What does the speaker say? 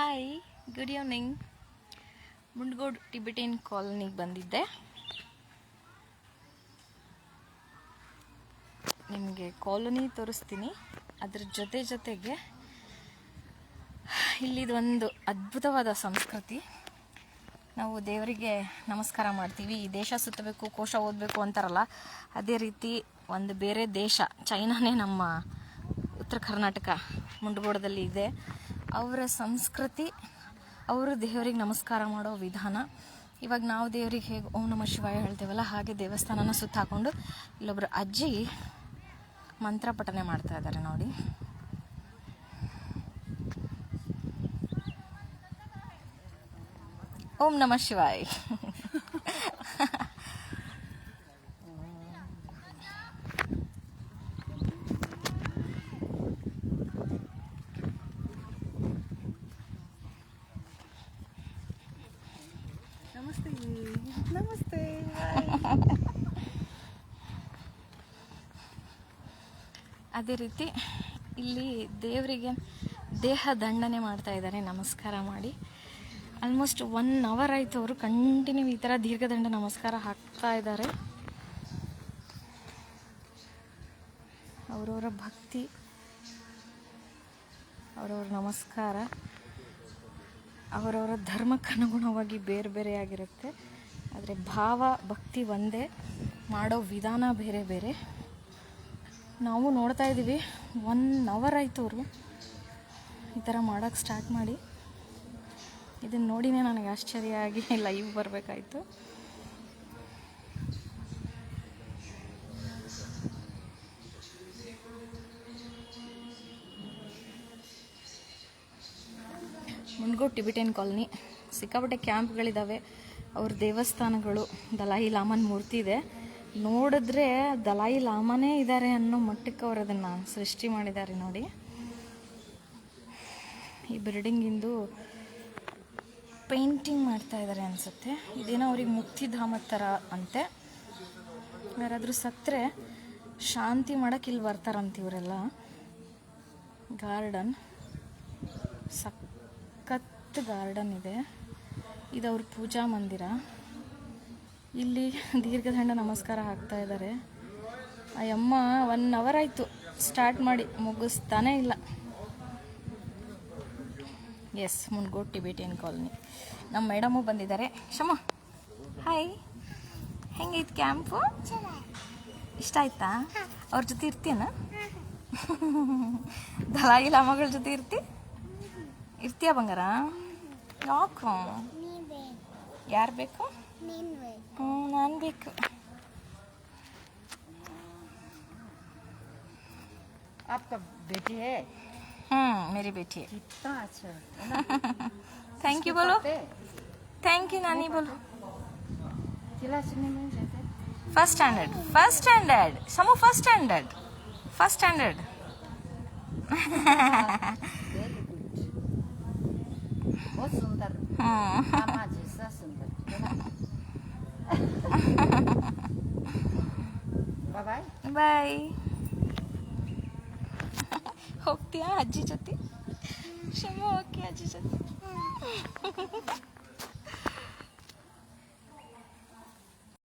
Hi, good evening. Mundgod Tibetan ಕಾಲೋನಿಗೆ ಬಂದಿದ್ದೆ. ನಿಮಗೆ ಕಾಲೋನಿ ತೋರಿಸ್ತೀನಿ. ಅದ್ರ ಜೊತೆಗೆ ಇಲ್ಲಿದೊಂದು ಅದ್ಭುತವಾದ ಸಂಸ್ಕೃತಿ. ನಾವು ದೇವರಿಗೆ ನಮಸ್ಕಾರ ಮಾಡ್ತೀವಿ. ಈ ದೇಶ ಸುತ್ತಬೇಕು, ಕೋಶ ಓದಬೇಕು ಅಂತಾರಲ್ಲ, ಅದೇ ರೀತಿ ಒಂದು ಬೇರೆ ದೇಶ ಚೈನಾನೇ ನಮ್ಮ ಉತ್ತರ ಕರ್ನಾಟಕ ಮುಂಡಗೋಡದಲ್ಲಿ ಇದೆ. ಅವರ ಸಂಸ್ಕೃತಿ, ಅವರು ದೇವರಿಗೆ ನಮಸ್ಕಾರ ಮಾಡೋ ವಿಧಾನ. ಇವಾಗ ನಾವು ದೇವರಿಗೆ ಹೇಗೆ ಓಂ ನಮಃ ಶಿವಾಯ ಹೇಳ್ತೇವಲ್ಲ, ಹಾಗೆ ದೇವಸ್ಥಾನನ ಸುತ್ತ ಹಾಕೊಂಡು ಇಲ್ಲೊಬ್ರು ಅಜ್ಜಿ ಮಂತ್ರ ಪಠನೆ ಮಾಡ್ತಾ ಇದ್ದಾರೆ ನೋಡಿ. ಓಂ ನಮಃ ಶಿವಾಯ. ನಮಸ್ತೆ. ಅದೇ ರೀತಿ ಇಲ್ಲಿ ದೇವರಿಗೆ ದೇಹ ದಂಡನೆ ಮಾಡ್ತಾ ಇದ್ದಾರೆ ನಮಸ್ಕಾರ ಮಾಡಿ. ಆಲ್ಮೋಸ್ಟ್ 1 hour ಆಯಿತು ಅವರು ಕಂಟಿನ್ಯೂ ಈ ಥರ ದೀರ್ಘದಂಡ ನಮಸ್ಕಾರ ಹಾಕ್ತಾ ಇದ್ದಾರೆ. ಅವರವರ ಭಕ್ತಿ, ಅವರವರ ನಮಸ್ಕಾರ ಅವರವರ ಧರ್ಮಕ್ಕನುಗುಣವಾಗಿ ಬೇರೆ ಬೇರೆಯಾಗಿರುತ್ತೆ. ಆದರೆ ಭಾವ ಭಕ್ತಿ ಒಂದೇ, ಮಾಡೋ ವಿಧಾನ ಬೇರೆ ಬೇರೆ. ನಾವು ನೋಡ್ತಾ ಇದ್ದೀವಿ 1 hour ಆಯಿತು ಅವರು ಈ ಥರ ಮಾಡೋಕ್ಕೆ ಸ್ಟಾರ್ಟ್ ಮಾಡಿ. ಇದನ್ನು ನೋಡಿನೇ ನನಗೆ ಆಶ್ಚರ್ಯ ಆಗಿ ಲೈವ್ ಬರಬೇಕಾಯ್ತು. ಮುಂಡಗೋಡ್ ಟಿಬೆಟಿಯನ್ ಕಾಲೋನಿ ಸಿಕ್ಕಾಪಟ್ಟೆ ಕ್ಯಾಂಪ್ಗಳಿದ್ದಾವೆ. ಅವ್ರ ದೇವಸ್ಥಾನಗಳು, ದಲಾಯಿ ಲಾಮನ್ ಮೂರ್ತಿ ಇದೆ. ನೋಡಿದ್ರೆ ದಲಾಯಿ ಲಾಮನೇ ಇದ್ದಾರೆ ಅನ್ನೋ ಮಟ್ಟಕ್ಕೆ ಅವರು ಅದನ್ನು ಸೃಷ್ಟಿ ಮಾಡಿದ್ದಾರೆ ನೋಡಿ. ಈ ಬಿಲ್ಡಿಂಗಿಂದು ಪೇಂಟಿಂಗ್ ಮಾಡ್ತಾ ಇದ್ದಾರೆ ಅನಿಸುತ್ತೆ. ಇದೇನೋ ಅವ್ರಿಗೆ ಮುಕ್ತಿಧಾಮದ ಥರ ಅಂತೆ. ಯಾರಾದರೂ ಸತ್ತರೆ ಶಾಂತಿ ಮಾಡೋಕ್ಕೆ ಇಲ್ಲಿ ಬರ್ತಾರಂತ ಇವರೆಲ್ಲ. ಗಾರ್ಡನ್, ಸಖತ್ ಗಾರ್ಡನ್ ಇದೆ. ಇದು ಅವ್ರ ಪೂಜಾ ಮಂದಿರ. ಇಲ್ಲಿ ದೀರ್ಘದಂಡ ನಮಸ್ಕಾರ ಹಾಕ್ತಾ ಇದ್ದಾರೆ. ಅಯ್ಯಮ್ಮ 1 hour ಆಯಿತು ಸ್ಟಾರ್ಟ್ ಮಾಡಿ, ಮುಗಿಸ್ತಾನೇ ಇಲ್ಲ. Yes, Mundgod Tibetan colony. ನಮ್ಮ ಮೇಡಮು ಬಂದಿದ್ದಾರೆ. ಶಮ, ಹಾಯ್. ಹೆಂಗೈತೆ ಕ್ಯಾಂಪು? ಇಷ್ಟ ಆಯ್ತಾ? ಅವ್ರ ಜೊತೆ ಇರ್ತೀಯನ? ದಲಾಯಿ ಲಾಮಗಳ ಜೊತೆ ಇರ್ತೀಯ ಬಂಗಾರ? ಯಾಕು? ಯಾರು ಬೇಕು? ನಾನು ಬೇಕು. आपका बेटी है? मेरी बेटी है. कितना अच्छा. थैंक यू बोलो. थैंक यू नानी बोलो. क्लास में जाते? First standard. समू फर्स्ट स्टैंडर्ड. Very good. बहुत सुंदर. मामा जैसा सुंदर. Bye bye. ಹೋಗ್ತೀಯಾ ಅಜ್ಜಿ ಜೊತೆ? ಶಮ, ಓಕೆ ಅಜ್ಜಿ ಜೊತೆ.